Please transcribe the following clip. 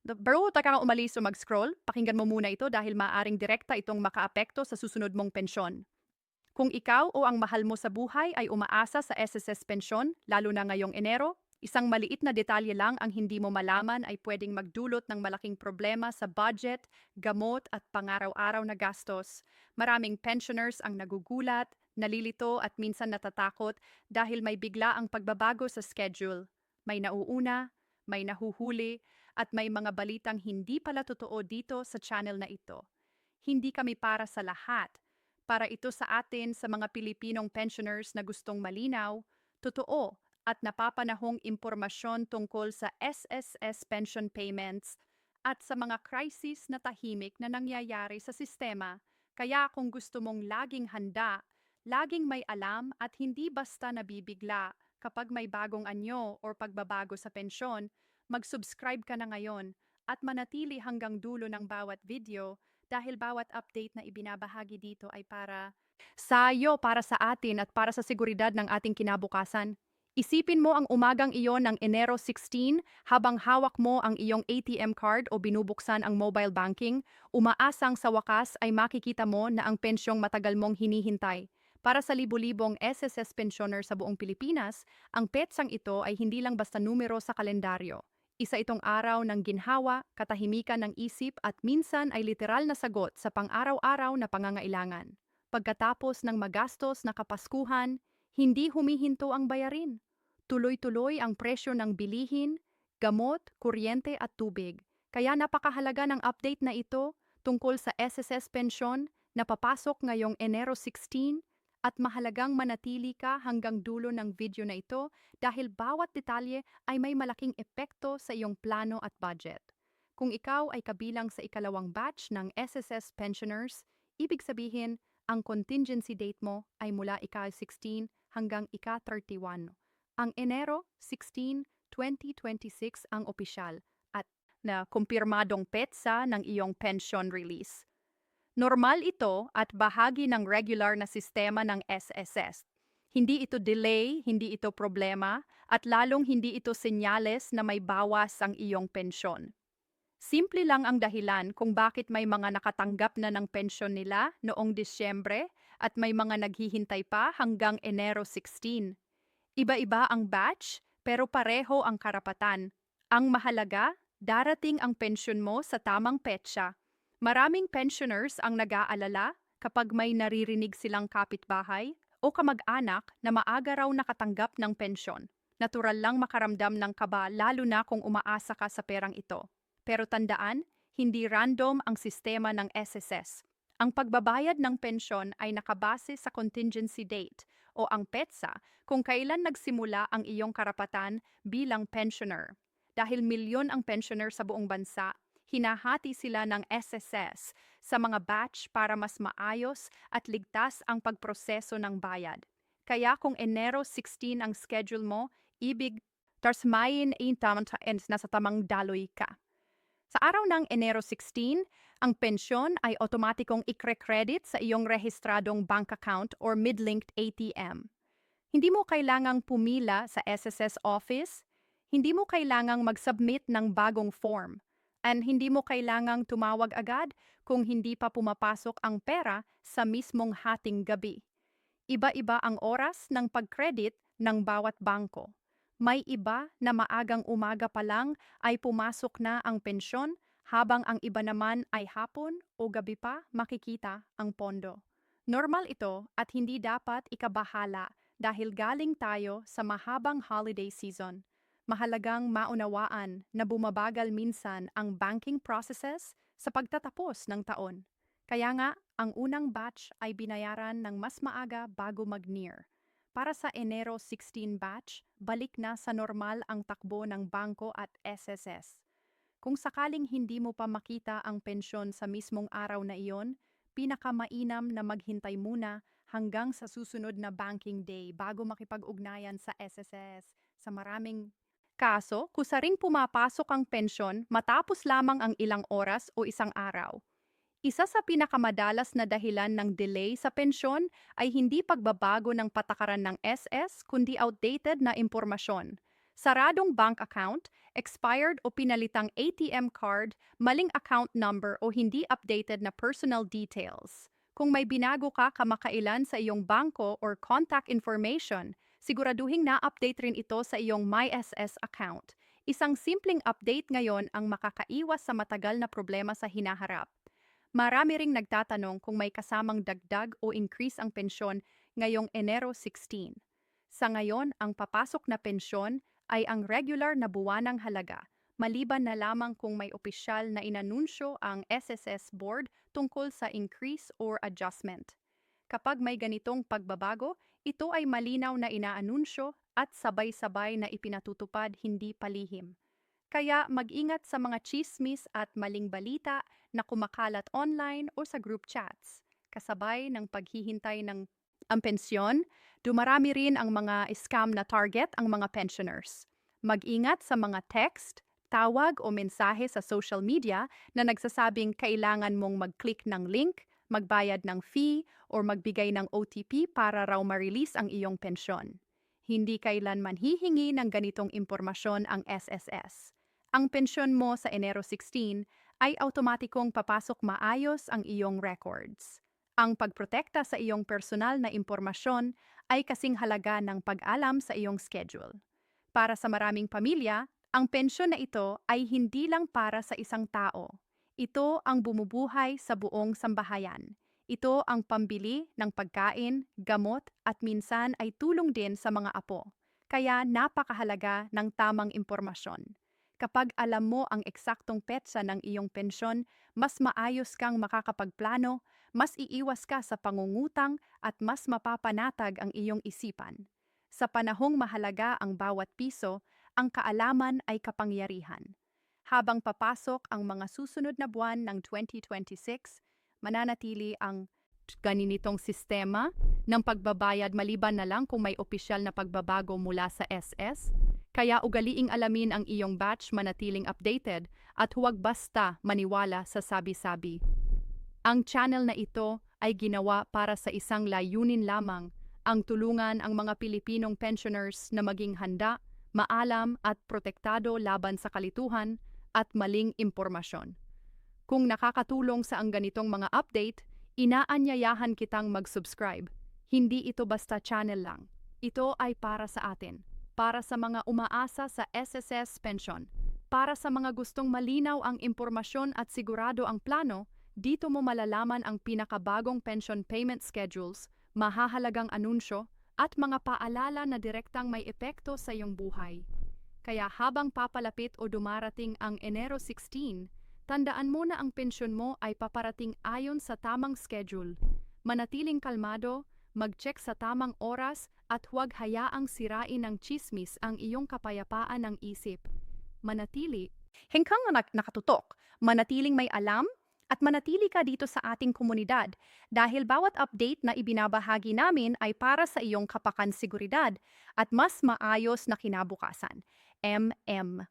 Bro, taka kang umalis o mag-scroll, pakinggan mo muna ito dahil maaring direkta itong makaapekto sa susunod mong pensyon. Kung ikaw o ang mahal mo sa buhay ay umaasa sa SSS pensyon, lalo na ngayong Enero, isang maliit na detalye lang ang hindi mo malaman ay pwedeng magdulot ng malaking problema sa budget, gamot at pangaraw-araw na gastos. Maraming pensioners ang nagugulat, nalilito at minsan natatakot dahil may bigla ang pagbabago sa schedule. May nauuna, may nahuhuli, at may mga balitang hindi pala totoo dito sa channel na ito. Hindi kami para sa lahat. Para ito sa atin sa mga Pilipinong pensioners na gustong malinaw, totoo at napapanahong impormasyon tungkol sa SSS pension payments at sa mga crisis na tahimik na nangyayari sa sistema. Kaya kung gusto mong laging handa, laging may alam at hindi basta nabibigla kapag may bagong anyo o pagbabago sa pensyon, mag-subscribe ka na ngayon at manatili hanggang dulo ng bawat video dahil bawat update na ibinabahagi dito ay para sa atin at para sa seguridad ng ating kinabukasan. Isipin mo ang umagang iyon ng Enero 16 habang hawak mo ang iyong ATM card o binubuksan ang mobile banking, umaasang sa wakas ay makikita mo na ang pensyong matagal mong hinihintay. Para sa libu-libong SSS pensioner sa buong Pilipinas, ang petsang ito ay hindi lang basta numero sa kalendaryo. Isa itong araw ng ginhawa, katahimikan ng isip at minsan ay literal na sagot sa pang-araw-araw na pangangailangan. Pagkatapos ng magastos na kapaskuhan, hindi humihinto ang bayarin. Tuloy-tuloy ang presyo ng bilihin, gamot, kuryente at tubig. Kaya napakahalaga ng update na ito tungkol sa SSS pensyon na papasok ngayong Enero 16 at mahalagang manatili ka hanggang dulo ng video na ito dahil bawat detalye ay may malaking epekto sa iyong plano at budget. Kung ikaw ay kabilang sa ikalawang batch ng SSS pensioners, ibig sabihin ang contingency date mo ay mula ika-16 hanggang ika-31. Ang Enero 16, 2026 ang opisyal at na kumpirmadong petsa ng iyong pension release. Normal ito at bahagi ng regular na sistema ng SSS. Hindi ito delay, hindi ito problema, at lalong hindi ito senyales na may bawas ang iyong pensyon. Simple lang ang dahilan kung bakit may mga nakatanggap na ng pensyon nila noong Disyembre at may mga naghihintay pa hanggang Enero 16. Iba-iba ang batch pero pareho ang karapatan. Ang mahalaga, darating ang pensyon mo sa tamang petsa. Maraming pensioners ang nag-aalala kapag may naririnig silang kapitbahay o kamag-anak na maaga raw nakatanggap ng pensyon. Natural lang makaramdam ng kaba lalo na kung umaasa ka sa perang ito. Pero tandaan, hindi random ang sistema ng SSS. Ang pagbabayad ng pensyon ay nakabase sa contingency date o ang petsa kung kailan nagsimula ang iyong karapatan bilang pensioner. Dahil milyon ang pensioner sa buong bansa, hinahati sila ng SSS sa mga batch para mas maayos at ligtas ang pagproseso ng bayad. Kaya kung Enero 16 ang schedule mo, ibig tarsmayin nasa tamang daloy ka. Sa araw ng Enero 16, ang pensyon ay otomatikong ikre-credit sa iyong rehistradong bank account or mid-linked ATM. Hindi mo kailangang pumila sa SSS office, hindi mo kailangang mag-submit ng bagong form, and hindi mo kailangang tumawag agad kung hindi pa pumapasok ang pera sa mismong hating gabi. Iba-iba ang oras ng pag-credit ng bawat bangko. May iba na maagang umaga pa lang ay pumasok na ang pensyon habang ang iba naman ay hapon o gabi pa makikita ang pondo. Normal ito at hindi dapat ikabahala dahil galing tayo sa mahabang holiday season. Mahalagang maunawaan na bumabagal minsan ang banking processes sa pagtatapos ng taon. Kaya nga, ang unang batch ay binayaran ng mas maaga bago mag-near. Para sa Enero 16 batch, balik na sa normal ang takbo ng bangko at SSS. Kung sakaling hindi mo pa makita ang pensyon sa mismong araw na iyon, pinakamainam na maghintay muna hanggang sa susunod na banking day bago makipag-ugnayan sa SSS. Sa maraming kaso, kusaring pumapasok ang pensyon matapos lamang ang ilang oras o isang araw. Isa sa pinakamadalas na dahilan ng delay sa pensyon ay hindi pagbabago ng patakaran ng SS kundi outdated na impormasyon. Saradong bank account, expired o pinalitang ATM card, maling account number o hindi updated na personal details. Kung may binago ka kamakailan sa iyong bangko or contact information, siguraduhing na-update rin ito sa iyong MySS account. Isang simpleng update ngayon ang makakaiwas sa matagal na problema sa hinaharap. Marami ring nagtatanong kung may kasamang dagdag o increase ang pensyon ngayong Enero 16. Sa ngayon, ang papasok na pensyon ay ang regular na buwanang halaga, maliban na lamang kung may opisyal na inanunsyo ang SSS Board tungkol sa increase or adjustment. Kapag may ganitong pagbabago, ito ay malinaw na inaanunsyo at sabay-sabay na ipinatutupad, hindi palihim. Kaya mag-ingat sa mga chismis at maling balita na kumakalat online o sa group chats. Kasabay ng paghihintay ng ang pensyon, dumarami rin ang mga scam na target ang mga pensioners. Mag-ingat sa mga text, tawag o mensahe sa social media na nagsasabing kailangan mong mag-click ng link, magbayad ng fee, o magbigay ng OTP para raw ma-release ang iyong pensyon. Hindi kailanman hihingi ng ganitong impormasyon ang SSS. Ang pensyon mo sa Enero 16 ay automatikong papasok maayos ang iyong records. Ang pagprotekta sa iyong personal na impormasyon ay kasing halaga ng pag-alam sa iyong schedule. Para sa maraming pamilya, ang pensyon na ito ay hindi lang para sa isang tao. Ito ang bumubuhay sa buong sambahayan. Ito ang pambili ng pagkain, gamot at minsan ay tulong din sa mga apo. Kaya napakahalaga ng tamang impormasyon. Kapag alam mo ang eksaktong petsa ng iyong pensyon, mas maayos kang makakapagplano, mas iiwas ka sa pangungutang at mas mapapanatag ang iyong isipan. Sa panahong mahalaga ang bawat piso, ang kaalaman ay kapangyarihan. Habang papasok ang mga susunod na buwan ng 2026, mananatili ang ganinitong sistema ng pagbabayad maliban na lang kung may opisyal na pagbabago mula sa SS. Kaya ugaliing alamin ang iyong batch, manatiling updated at huwag basta maniwala sa sabi-sabi. Ang channel na ito ay ginawa para sa isang layunin lamang, ang tulungan ang mga Pilipinong pensioners na maging handa, maalam at protektado laban sa kalituhan at maling impormasyon. Kung nakakatulong sa ang ganitong mga update, inaanyayahan kitang mag-subscribe. Hindi ito basta channel lang. Ito ay para sa atin. Para sa mga umaasa sa SSS Pension. Para sa mga gustong malinaw ang impormasyon at sigurado ang plano, dito mo malalaman ang pinakabagong pension payment schedules, mahahalagang anunsyo, at mga paalala na direktang may epekto sa iyong buhay. Kaya habang papalapit o dumarating ang Enero 16, tandaan mo na ang pensyon mo ay paparating ayon sa tamang schedule. Manatiling kalmado, mag-check sa tamang oras at huwag hayaang sirain ng chismis ang iyong kapayapaan ng isip. Manatili. Hingkang nakatutok, manatiling may alam at manatili ka dito sa ating komunidad dahil bawat update na ibinabahagi namin ay para sa iyong kapakan-seguridad at mas maayos na kinabukasan. MM